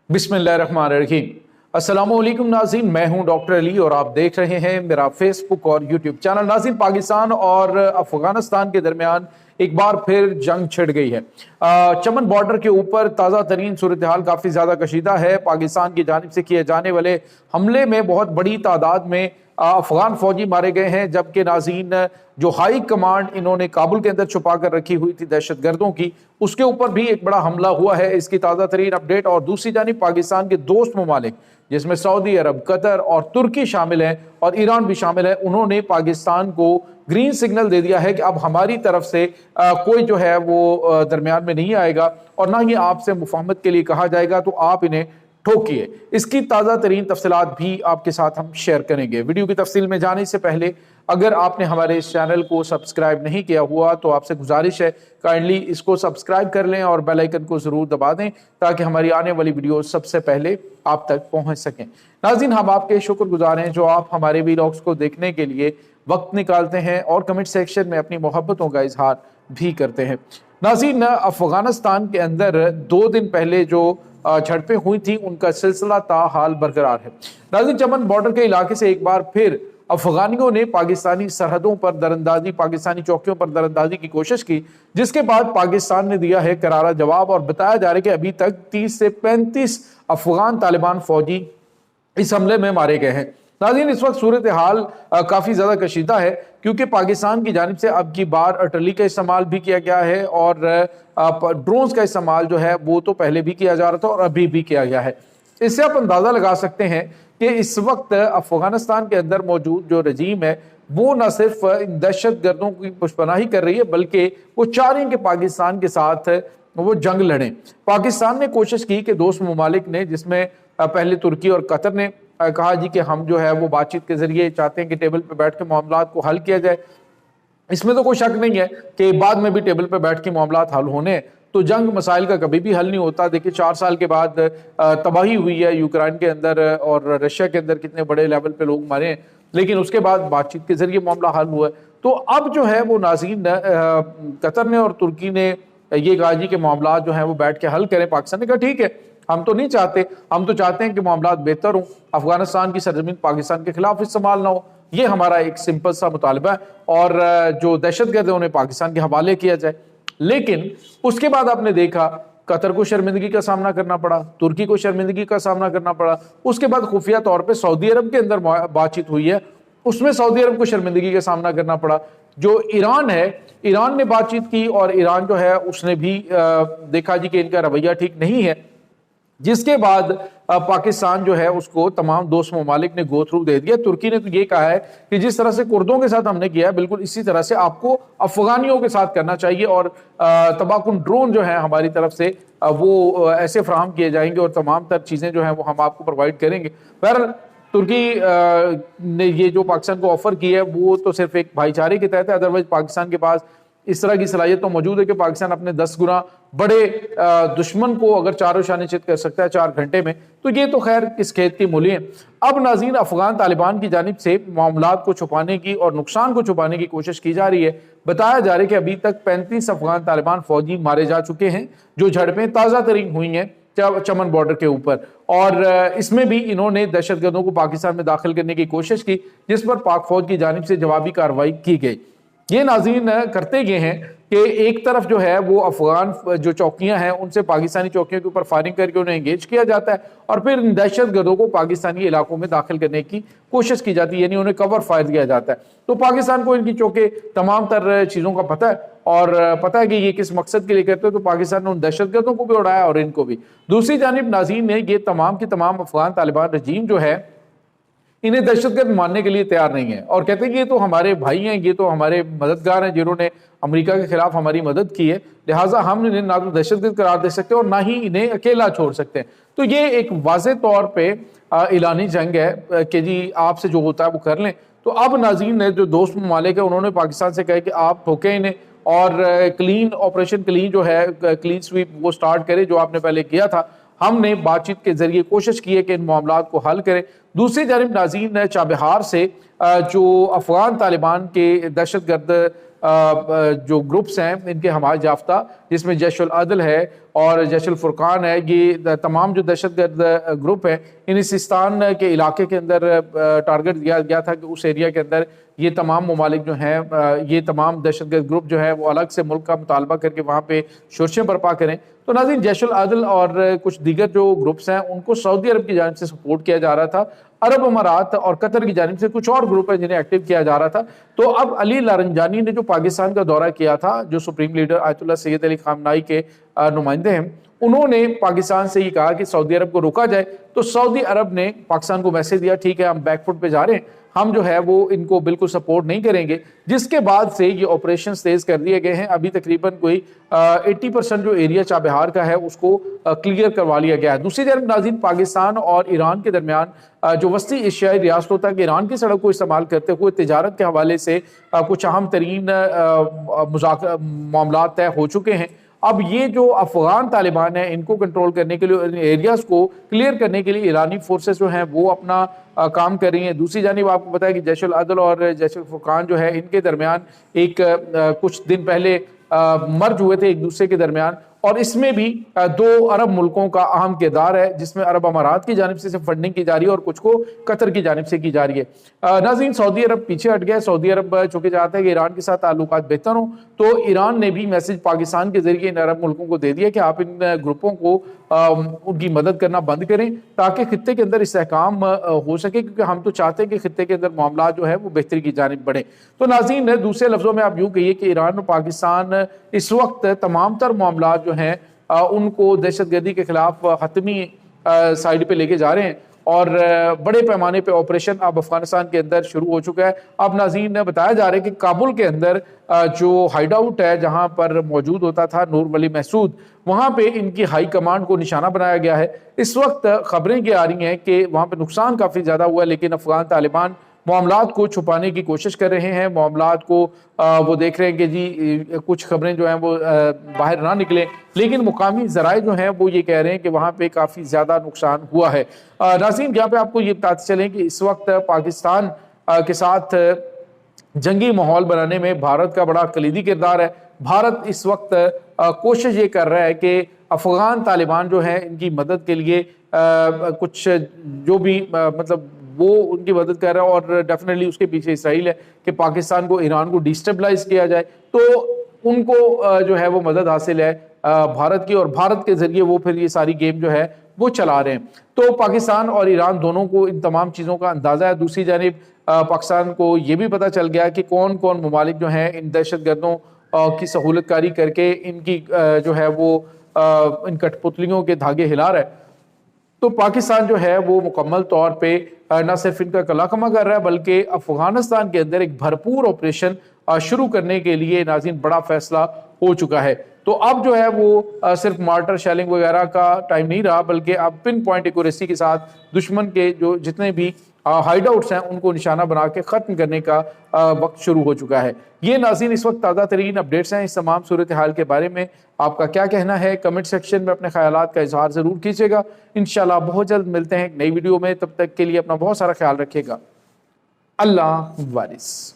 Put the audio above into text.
बिस्मिल्लाहिर्रहमानिर्रहीम। अस्सलामुअलैकुम नाज़रीन, मैं हूं डॉक्टर अली और आप देख रहे हैं मेरा फेसबुक और यूट्यूब चैनल। नाज़रीन, पाकिस्तान और अफगानिस्तान के दरमियान एक बार फिर जंग छिड़ गई है। चमन बॉर्डर के ऊपर ताज़ा तरीन सूरत हाल काफ़ी ज़्यादा कशीदा है। पाकिस्तान की जानिब से किए जाने वाले हमले में बहुत बड़ी तादाद में अफगान फौजी मारे गए हैं, जबकि नाज़रीन जो हाई कमांड इन्होंने काबुल के अंदर छुपा कर रखी हुई थी दहशत गर्दों की, उसके ऊपर भी एक बड़ा हमला हुआ है। इसकी ताज़ा तरीन अपडेट। और दूसरी जानिब पाकिस्तान के दोस्त ममालिक जिसमें सऊदी अरब, कतर और तुर्की शामिल हैं और ईरान भी शामिल है, उन्होंने पाकिस्तान को ग्रीन सिग्नल दे दिया है कि अब हमारी तरफ से कोई जो है वो दरमियान में नहीं आएगा और ना ही आपसे मुफाहमत के लिए कहा जाएगा, तो आप इन्हें ठोकिए। इसकी ताज़ा तरीन तफसीलात भी आपके साथ हम शेयर करेंगे। वीडियो की तफसील में जाने से पहले अगर आपने हमारे इस चैनल को सब्सक्राइब नहीं किया हुआ तो आपसे गुजारिश है काइंडली इसको सब्सक्राइब कर लें और बेल आइकन को ज़रूर दबा दें ताकि हमारी आने वाली वीडियो सबसे पहले आप तक पहुंच सकें। नाज़रीन, हम आपके शुक्रगुजार हैं जो आप हमारे वीडियोस को देखने के लिए वक्त निकालते हैं और कमेंट सेक्शन में अपनी मोहब्बतों का इजहार भी करते हैं। नाज़रीन, अफगानिस्तान के अंदर 2 दिन पहले जो झड़पें हुई थी उनका सिलसिला ताहाल बरकरार है। नाज़रीन, चमन बॉर्डर के इलाके से एक बार फिर अफगानियों ने पाकिस्तानी सरहदों पर दरअंदाजी, पाकिस्तानी चौकियों पर दरअंदाजी की कोशिश की, जिसके बाद पाकिस्तान ने दिया है करारा जवाब और बताया जा रहा है कि अभी तक 30 से 35 अफगान तालिबान फौजी इस हमले में मारे गए हैं। नाज़रीन, इस वक्त सूरत हाल काफ़ी ज़्यादा कशीदा है क्योंकि पाकिस्तान की जानिब से अब की बार अर्टिलरी का इस्तेमाल भी किया गया है और ड्रोन्स का इस्तेमाल जो है वो तो पहले भी किया जा रहा था और अभी भी किया गया है। इससे आप अंदाज़ा लगा सकते हैं कि इस वक्त अफगानिस्तान के अंदर मौजूद जो रजीम है वो न सिर्फ दहशत गर्दों की पुष्पनाही कर रही है बल्कि वो चाह रही है कि पाकिस्तान के साथ वो जंग लड़ें। पाकिस्तान ने कोशिश की कि दोस्त ममालिक ने, जिसमें पहले तुर्की और कतर ने कहा जी कि हम जो है वो बातचीत के जरिए चाहते हैं कि टेबल पर बैठ के मामलात को हल किया जाए। इसमें तो कोई शक नहीं है कि बाद में भी टेबल पर बैठ के मामलात हल होने, तो जंग मसाइल का कभी भी हल नहीं होता। देखिए 4 साल के बाद तबाही हुई है यूक्रेन के अंदर और रशिया के अंदर, कितने बड़े लेवल पे लोग मारे हैं, लेकिन उसके बाद बातचीत के जरिए मामला हल हुआ है। तो अब जो है वो नाज़रीन कतर ने और तुर्की ने ये कहा जी कि मामला जो है वो बैठ के हल करें। पाकिस्तान ने कहा ठीक है, हम तो नहीं चाहते, हम तो चाहते हैं कि मामला बेहतर हो, अफगानिस्तान की सरजमीन पाकिस्तान के खिलाफ इस्तेमाल ना हो। ये हमारा एक सिंपल सा मुतालबा है और जो दहशतगर्द है उन्हें पाकिस्तान के हवाले किया जाए। लेकिन उसके बाद आपने देखा कतर को शर्मिंदगी का सामना करना पड़ा, तुर्की को शर्मिंदगी का सामना करना पड़ा। उसके बाद खुफिया तौर पे सऊदी अरब के अंदर बातचीत हुई है, उसमें सऊदी अरब को शर्मिंदगी का सामना करना पड़ा। जो ईरान है, ईरान ने बातचीत की और ईरान जो है उसने भी देखा जी कि इनका रवैया ठीक नहीं है, जिसके बाद पाकिस्तान जो है उसको तमाम दोस्त ममालिक ने गो थ्रू दे दिया। तुर्की ने तो ये कहा है कि जिस तरह से कुर्दों के साथ हमने किया है बिल्कुल इसी तरह से आपको अफगानियों के साथ करना चाहिए और तबाहकुन ड्रोन जो है हमारी तरफ से वो ऐसे फराहम किए जाएंगे और तमाम तर चीज़ें जो हैं वो हम आपको प्रोवाइड करेंगे। पर तुर्की ने ये जो पाकिस्तान को ऑफर की है वो तो सिर्फ एक भाईचारे के तहत है, अदरवाइज पाकिस्तान के पास इस तरह की सलाहियत तो मौजूद है कि पाकिस्तान अपने 10 गुना बड़े दुश्मन को अगर चारों शाने चित कर सकता है 4 घंटे में, तो ये तो खैर इस खेत की मूली है। अब नाज़रीन, अफगान तालिबान की जानिब से मामलात को छुपाने की और नुकसान को छुपाने की कोशिश की जा रही है। बताया जा रहा है कि अभी तक 35 अफगान तालिबान फौजी मारे जा चुके हैं, जो झड़पें ताज़ा तरीन हुई हैं चमन बॉर्डर के ऊपर, और इसमें भी इन्होंने दहशतगर्दों को पाकिस्तान में दाखिल करने की कोशिश की, जिस पर पाक फौज की जानिब से जवाबी कार्रवाई की गई। ये नाज़रीन करते ये हैं कि एक तरफ जो है वो अफगान जो चौकियां हैं उनसे पाकिस्तानी चौकियों के ऊपर फायरिंग करके उन्हें एंगेज किया जाता है और फिर इन दहशतगर्दों को पाकिस्तानी इलाकों में दाखिल करने की कोशिश की जाती है, यानी उन्हें कवर फायर दिया जाता है। तो पाकिस्तान को इनकी चौके तमाम तर चीज़ों का पता है और पता है कि ये किस मकसद के लिए करते हैं, तो पाकिस्तान ने उन दहशतगर्दों को भी उड़ाया और इनको भी। दूसरी जानिब नाज़रीन ने ये तमाम की तमाम अफगान तालिबान रजीम जो है इन्हें दहशतगर्द मानने के लिए तैयार नहीं है और कहते हैं कि ये तो हमारे भाई हैं, ये तो हमारे मददगार हैं जिन्होंने अमेरिका के खिलाफ हमारी मदद की है, लिहाजा हम इन्हें ना तो दहशतगर्द करार दे सकते और ना ही इन्हें अकेला छोड़ सकते हैं। तो ये एक वाज़े तौर पे ऐलानी जंग है कि जी आपसे जो होता है वो कर लें। तो अब नाज़रीन ने जो दोस्त ममालिक है उन्होंने पाकिस्तान से कहा कि आप ठोकें इन्हें और क्लीन ऑपरेशन क्लीन जो है, क्लीन स्वीप वो स्टार्ट करें जो आपने पहले किया था। हमने बातचीत के जरिए कोशिश की है कि इन मामलात को हल करें। दूसरी जानिब नाज़रीन चाबहार से जो अफगान तालिबान के दहशतगर्द जो ग्रुप्स हैं इनके हमायत याफ्ता, जिसमें जैश उल अदल है اور جیش الفرقان ہے، یہ تمام جو دہشت گرد گروپ ہے انہیں سیستان کے علاقے کے اندر ٹارگٹ دیا گیا تھا کہ اس ایریا کے اندر یہ تمام ممالک جو ہیں، یہ تمام دہشت گرد گروپ جو ہے وہ الگ سے ملک کا مطالبہ کر کے وہاں پہ شورشیں برپا کریں۔ تو ناظرین، جیش العدل اور کچھ دیگر جو گروپس ہیں ان کو سعودی عرب کی جانب سے سپورٹ کیا جا رہا تھا، عرب امارات اور قطر کی جانب سے کچھ اور گروپ ہیں جنہیں ایکٹیو کیا جا رہا تھا۔ تو اب علی لارنجانی نے جو پاکستان کا دورہ کیا تھا، جو سپریم لیڈر آیت اللہ سید علی خامنائی کے نمائندے ہیں، انہوں نے پاکستان سے یہ کہا کہ سعودی عرب کو روکا جائے۔ تو سعودی عرب نے پاکستان کو میسج دیا، ٹھیک ہے ہم بیک فٹ پہ جا رہے ہیں، ہم جو ہے وہ ان کو بالکل سپورٹ نہیں کریں گے، جس کے بعد سے یہ آپریشنز تیز کر دیے گئے ہیں۔ ابھی تقریباً کوئی 80% جو ایریا چابہار کا ہے اس کو کلیئر کروا لیا گیا ہے۔ دوسری طرف ناظرین، پاکستان اور ایران کے درمیان جو وسطی ایشیائی ریاستوں تک ایران کی سڑک کو استعمال کرتے ہوئے تجارت کے حوالے سے کچھ اہم ترین معاملات طے ہو چکے ہیں۔ اب یہ جو افغان طالبان ہیں ان کو کنٹرول کرنے کے لیے، ایریاز کو کلیئر کرنے کے لیے ایرانی فورسز جو ہیں وہ اپنا کام کر رہی ہیں۔ دوسری جانب آپ کو پتا ہے کہ جیش العدل اور جیش الفرقان جو ہے ان کے درمیان ایک کچھ دن پہلے مرج ہوئے تھے ایک دوسرے کے درمیان، اور اس میں بھی دو عرب ملکوں کا اہم کردار ہے، جس میں عرب امارات کی جانب سے فنڈنگ کی جا رہی ہے اور کچھ کو قطر کی جانب سے کی جا رہی ہے۔ ناظرین، سعودی عرب پیچھے ہٹ گیا۔ سعودی عرب چونکہ چاہتا ہے کہ ایران کے ساتھ تعلقات بہتر ہوں، تو ایران نے بھی میسج پاکستان کے ذریعے ان عرب ملکوں کو دے دیا کہ آپ ان گروپوں کو ان کی مدد کرنا بند کریں تاکہ خطے کے اندر استحکام ہو سکے، کیونکہ ہم تو چاہتے ہیں کہ خطے کے اندر معاملات جو ہے وہ بہتری کی جانب بڑھیں۔ تو ناظرین، دوسرے لفظوں میں آپ یوں کہیے کہ ایران اور پاکستان اس وقت تمام تر معاملات جو ہیں ان کو دہشت گردی کے خلاف حتمی سائیڈ پہ لے کے جا رہے ہیں، اور بڑے پیمانے پہ آپریشن اب افغانستان کے اندر شروع ہو چکا ہے۔ اب ناظرین بتایا جا رہا ہے کہ کابل کے اندر جو ہائیڈ آؤٹ ہے جہاں پر موجود ہوتا تھا نور ولی محسود، وہاں پہ ان کی ہائی کمانڈ کو نشانہ بنایا گیا ہے۔ اس وقت خبریں یہ آ رہی ہیں کہ وہاں پہ نقصان کافی زیادہ ہوا ہے، لیکن افغان طالبان معاملات کو چھپانے کی کوشش کر رہے ہیں، معاملات کو وہ دیکھ رہے ہیں کہ جی کچھ خبریں جو ہیں وہ باہر نہ نکلیں، لیکن مقامی ذرائع جو ہیں وہ یہ کہہ رہے ہیں کہ وہاں پہ کافی زیادہ نقصان ہوا ہے۔ ناظرین، یہاں پہ آپ کو یہ بتاتے چلیں کہ اس وقت پاکستان کے ساتھ جنگی ماحول بنانے میں بھارت کا بڑا کلیدی کردار ہے۔ بھارت اس وقت کوشش یہ کر رہا ہے کہ افغان طالبان جو ہیں ان کی مدد کے لیے کچھ جو بھی مطلب وہ ان کی مدد کر رہا ہے، اور ڈیفینیٹلی اس کے پیچھے اسرائیل ہے کہ پاکستان کو، ایران کو ڈیسٹیبلائز کیا جائے، تو ان کو جو ہے وہ مدد حاصل ہے بھارت کی، اور بھارت کے ذریعے وہ پھر یہ ساری گیم جو ہے وہ چلا رہے ہیں۔ تو پاکستان اور ایران دونوں کو ان تمام چیزوں کا اندازہ ہے۔ دوسری جانب پاکستان کو یہ بھی پتہ چل گیا کہ کون کون ممالک جو ہیں ان دہشت گردوں کی سہولت کاری کر کے ان کی جو ہے وہ ان کٹ پتلیوں کے دھاگے ہلا رہا ہے۔ تو پاکستان جو ہے وہ مکمل طور پہ نہ صرف ان کا کلاکما کر رہا ہے، بلکہ افغانستان کے اندر ایک بھرپور آپریشن شروع کرنے کے لیے ناظرین بڑا فیصلہ ہو چکا ہے۔ تو اب جو ہے وہ صرف مارٹر شیلنگ وغیرہ کا ٹائم نہیں رہا، بلکہ اب پن پوائنٹ ایکوریسی کے ساتھ دشمن کے جو جتنے بھی ہائیڈ آؤٹس ہیں ان کو نشانہ بنا کے ختم کرنے کا وقت شروع ہو چکا ہے۔ یہ ناظرین اس وقت تازہ ترین اپڈیٹس ہیں۔ اس تمام صورتحال کے بارے میں آپ کا کیا کہنا ہے؟ کمنٹ سیکشن میں اپنے خیالات کا اظہار ضرور کیجیے گا۔ انشاءاللہ بہت جلد ملتے ہیں ایک نئی ویڈیو میں، تب تک کے لیے اپنا بہت سارا خیال رکھیے گا۔ اللہ وارث۔